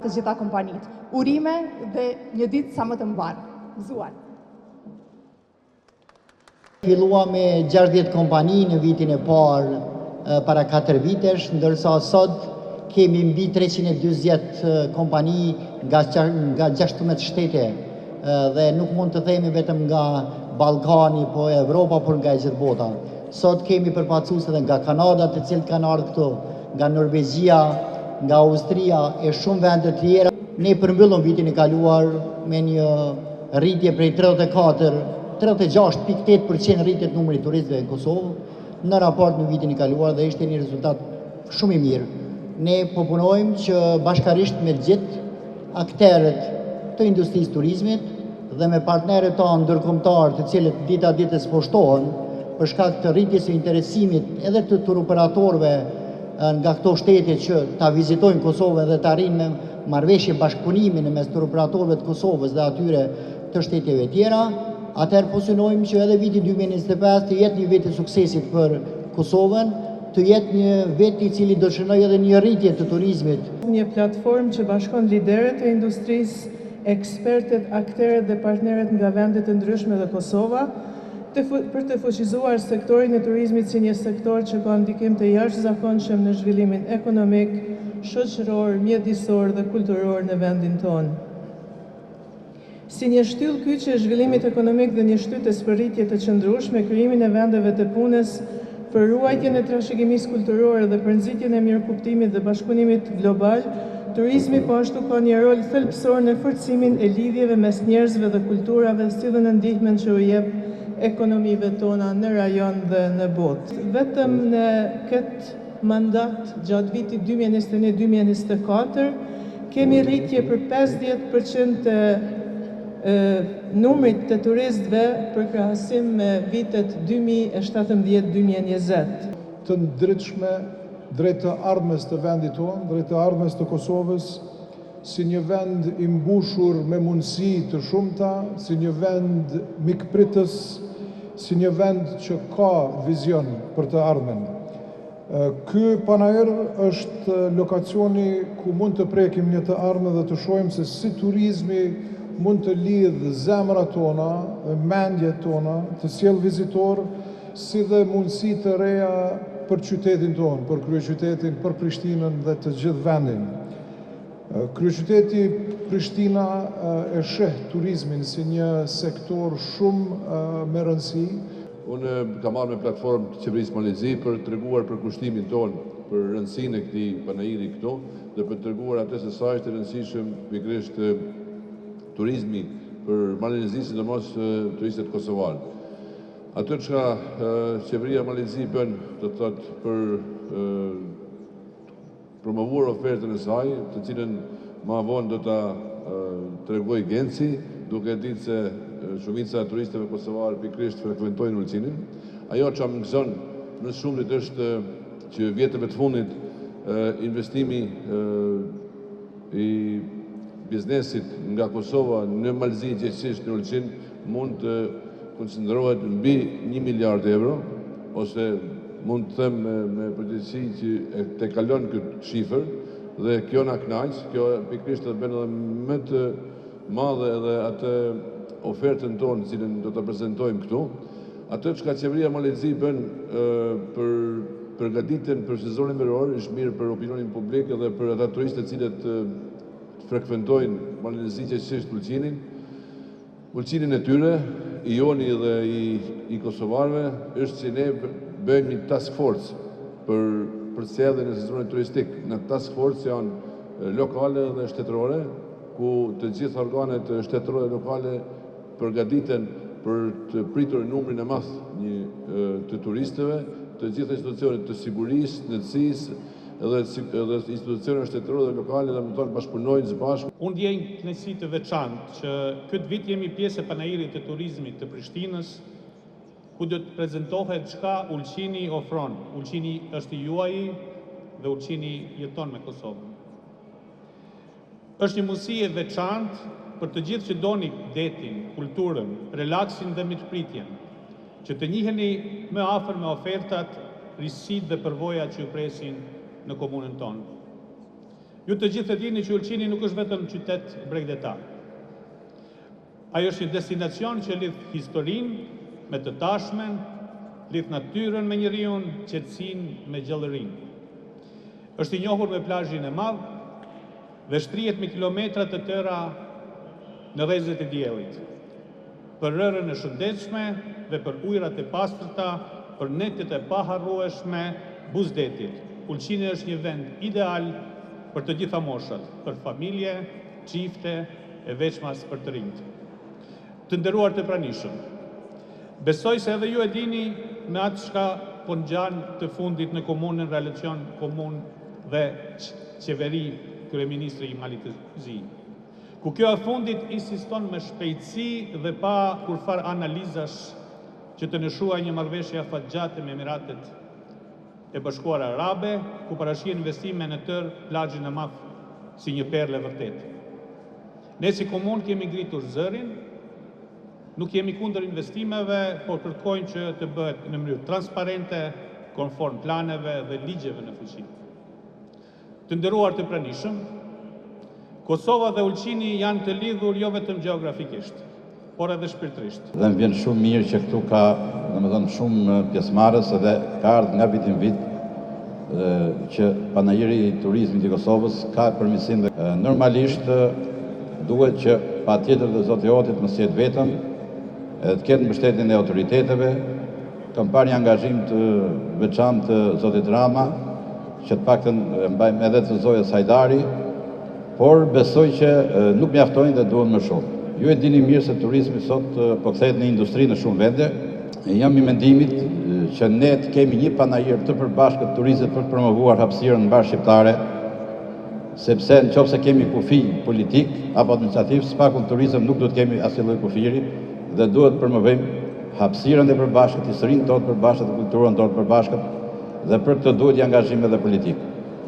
të gjitha kompanitë. Urime dhe një ditë sa më të mbarë. Gëzuar. Fillua me 60 kompani në vitin e parë para 4 vitesh, ndërsa sot kemi mbi 340 kompani nga 16 shtete dhe nuk mund të themi vetëm nga Ballkani, po Evropa, por nga gjithë bota. Sot kemi përfaqësues edhe nga Kanada, të cilët kanë ardhur këtu, nga Norvegjia, nga Austria e shumë vende të tjera. Ne përmbyllëm vitin e kaluar me një rritje prej 36.8% rritje të numrit turistëve në Kosovë në raport me vitin e kaluar dhe ishte një rezultat shumë i mirë. Ne po punojmë që bashkarisht me gjithë akterët të industrisë turizmit dhe me partnerët tanë ndërkombëtar të cilët dita ditës poshtohen për shkak të rritjes së interesimit edhe të turoperatorëve nga këto shtete që ta vizitojnë Kosovën dhe të arrijnë me marrëveshje bashkëpunimi në mes turoperatorëve të Kosovës dhe atyre të shteteve tjera, atëherë po synojmë që edhe viti 2025 të jetë një vit i suksesit për Kosovën, të jetë një vit i cili do shënojë edhe një rritje të turizmit. Një platformë që bashkon liderët e industrisë, ekspertet, akterët dhe partnerët nga vendet të ndryshme dhe Kosova, për të fuqizuar sektorin e turizmit si një sektor që ka ndikim të jashtëzakonshëm në zhvillimin ekonomik, shoqëror, mjedisor dhe kulturor në vendin tonë. Si një shtyllë kyçe e zhvillimit ekonomik dhe një shtytës për rritje të qëndrueshme, krijimin e vendeve të punës, për ruajtjen e trashëgimisë kulturore dhe për nxitjen e mirëkuptimit dhe bashkëpunimit global, turizmi po ashtu ka një rol thelbësor në forcimin e lidhjeve mes njerëzve dhe kulturave, si dhe në ndihmën që u jep ekonomive tona në rajon dhe në botë. Vetëm në këtë mandat gjatë vitit 2021-2024 kemi rritje për 50% të numrit të turistëve për krahasim me vitet 2017-2020. Të ndritshme drejt të ardhmes të vendit tonë, drejt të ardhmes të Kosovës, si një vend i mbushur me mundësi të shumta, si një vend mikpritës, si një vend që ka vizion për të ardhmen. Ky panajër është lokacioni ku mund të prekim një të ardhmen dhe të shohim se si turizmi mund të lidhë zemrat tona, mendjet tona, të sjellë vizitor, si dhe mundësi të reja për qytetin tonë, për kryeqytetin, për Prishtinën dhe të gjithë vendin. Kryeqyteti Prishtina e sheh turizmin si një sektor shumë me rëndësi. Unë kam marrë me platformë të qeverisë Malezi për të treguar për kushtimin tonë, për rëndësinë e këtij panajiri këtu dhe për të treguar atë se sa është e rëndësishëm pikërisht turizmi për Malezi, sidomos turistët kosovarë. Ato që qeveria Malezi bën, do të thotë për promovuar ofertën e saj, të cilën më vonë do ta tregoj Genci, duke ditë se shumica e turistëve kosovarë pikërisht frekuentojnë Ulqinin. Ajo që më gëzon në shumit është që vjetëve të fundit investimi i biznesit nga Kosova në Malezi, gjithësisht në Ulqin, mund të koncentrohet mbi 1 miliard euro, ose mund të them me përgjithësi që te kalon këtë shifër, dhe kjo na kënaq, kjo pikërisht të bën edhe më të madhe edhe atë ofertën tonë, cilën do ta prezantojmë këtu. Atë që qeveria Malezi bën për përgatitjen për sezonin veror, është mirë për opinionin publik edhe për ata turistë të cilët frekuentojnë Malezi, gjithësisht Ulqinin e tyre, i joni dhe i kosovarëve, është që ne bëjmë një task force për sjelljen e sezonit turistik. Në task force janë lokale dhe shtetërore, ku të gjithë organet shtetërore lokale përgatiten për të pritur numrin e madh të turistëve, të gjitha institucionet të sigurisë, ndërtësisë, edhe institucionet shtetërore dhe lokale dhe më bashkëpunojnë së bashku. Unë ndjej kënaqësi të veçantë që këtë vit jemi pjesë e panajirit të turizmit të Prishtinës, ku do të prezantohet çka Ulqini ofron. Ulqini është i juaj dhe Ulqini jeton me Kosovën. Është një mundësi e veçantë për të gjithë që doni detin, kulturën, relaksin dhe mirëpritjen, që të njiheni më afër me ofertat, risitë dhe përvojat që ju presin në komunën tonë. Ju të gjithë e dini që Ulqini nuk është vetëm qytet bregdetar. Ajo është një destinacion që lidh historinë me të tashmen, lidh natyrën me njeriun, qetësinë me gjallërinë. Është i njohur me plazhin e madh dhe shtrihet me kilometra të tëra në rrezet e diellit. Për rërën e shëndetshme dhe për ujërat e pastërta, për netet e paharrueshme buzdetit. Ulqini është një vend ideal për të gjitha moshat, për familje, çifte e veçmas për të rinjt. Të nderuar të pranishëm, besoj se edhe ju e dini me atë çka po ngjan të fundit në komunën relacion komun dhe qeveri kryeministri Malit Zi. Ku kjo e fundit insiston me shpejtësi dhe pa kurfar analizash që të nëshuaj një marrëveshje afatgjate me Emiratet e Bashkuara Arabe, ku parashien investime në tërë plazhin e madh si një perle vërtet. Ne si komun kemi ngritur zërin, nuk jemi kundër investimeve, por kërkojmë që të bëhet në mënyrë transparente, konform planeve dhe ligjeve në fuqi. Të nderuar të pranishëm, Kosova dhe Ulqini janë të lidhur jo vetëm gjeografikisht, por edhe shpirtërisht. Dhe më vjen shumë mirë që këtu ka, domethënë, shumë pjesëmarrës edhe ka ardhur nga vit në vit që panajiri i turizmit i Kosovës ka përmirësim dhe normalisht duhet që patjetër dhe zoti Hotit mos jetë vetëm, edhe të ketë mbështetjen e autoriteteve, kam parë një angazhim të veçantë të zotit Rama, që të paktën mbajmë edhe të zojës Hajdari, por besoj që nuk mjaftojnë dhe duhen më shumë. Ju e dini mirë se turizmi sot po kthehet në industri në shumë vende. Jam i mendimit që ne të kemi një panajir të përbashkët turizmit për të promovuar hapësirën në barë shqiptare, sepse nëse kemi kufi politik apo administrativ, s'pakun turizëm nuk do të kemi asnjë lloj kufiri dhe duhet të promovojmë hapësirën e përbashkët, historinë tonë të përbashkët, kulturën tonë të përbashkët dhe për këtë duhet një angazhim edhe politik.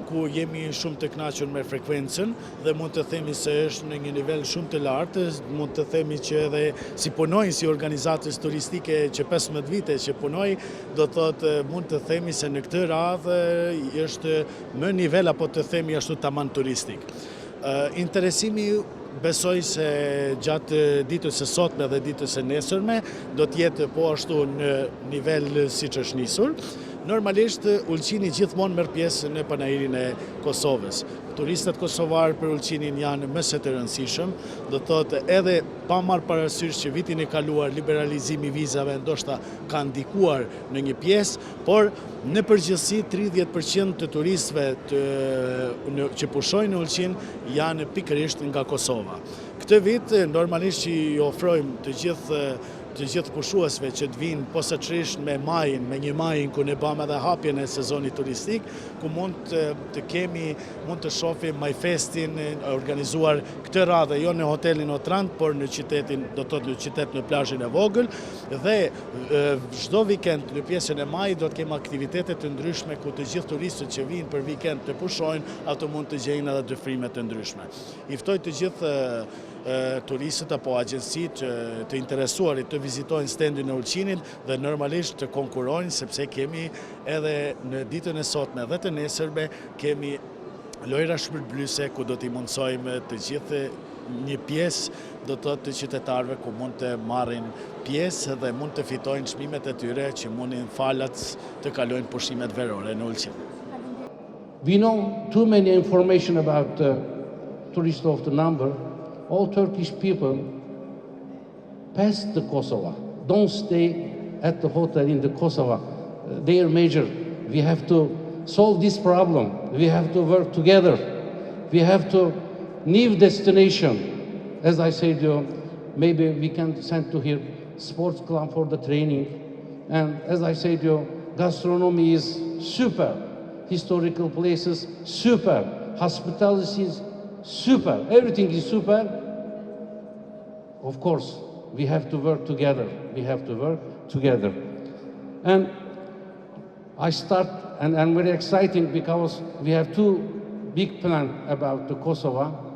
Ku jemi shumë të kënaqur me frekuencën dhe mund të themi se është në një nivel shumë të lartë, mund të themi që edhe si punoj si organizatës turistike që 15 vite që punoj, do thotë mund të themi se në këtë radhë është më nivel apo të themi ashtu tamam turistik. Interesimi besoj se gjatë ditës së sotme dhe ditës së nesërme do të jetë po ashtu në nivel siç është nisur. Normalisht, Ulqini gjithmonë merr pjesë në panajirin e Kosovës. Turistët kosovarë për Ulqinin janë më së të rëndësishëm, do thotë edhe pa marrë parasysh që vitin e kaluar liberalizimi i vizave ndoshta ka ndikuar në një pjesë, por në përgjithësi 30% të turistëve që pushojnë në Ulqin janë pikërisht nga Kosova. Këtë vit normalisht që i ofrojmë të gjithë pushuesve që të vinë posaçërisht me majin, me një majin ku ne bëmë edhe hapjen e sezonit turistik, ku mund të shohim Majfestin organizuar këtë radhë jo në hotelin Otrand, por në qytetin, do të thotë në qytet në plazhin e vogël, dhe çdo vikend në pjesën e majit do të kemi aktivitete të ndryshme ku të gjithë turistët që vinë për vikend të pushojnë, ato mund të gjejnë edhe dëfrime të ndryshme. I ftoj të gjithë turistët apo agjensit të interesuarit të vizitojnë stendin e Ulqinit dhe normalisht të konkurojnë, sepse kemi edhe në ditën e sotme dhe të nesërme kemi lojra shpërblyese ku do t'i mundsojmë të gjithë një pjesë do të thotë të qytetarëve ku mund të marrin pjesë dhe mund të fitojnë çmimet e tyre që mundin falat të kalojnë pushimet verore në Ulqin. We know too many information about tourists of the number. All Turkish people pass the Kosovo. Don't stay at the hotel in the Kosovo. They are major. We have to solve this problem. We have to work together. We have to new destination. As I said, maybe we can send to here sports club for the training. And as I said, gastronomy is super. Historical places, super. Hospitality is super. Everything is super. Of course, we have to work together. We have to work together. And I start, and I'm very excited because we have two big plans about the Kosovo.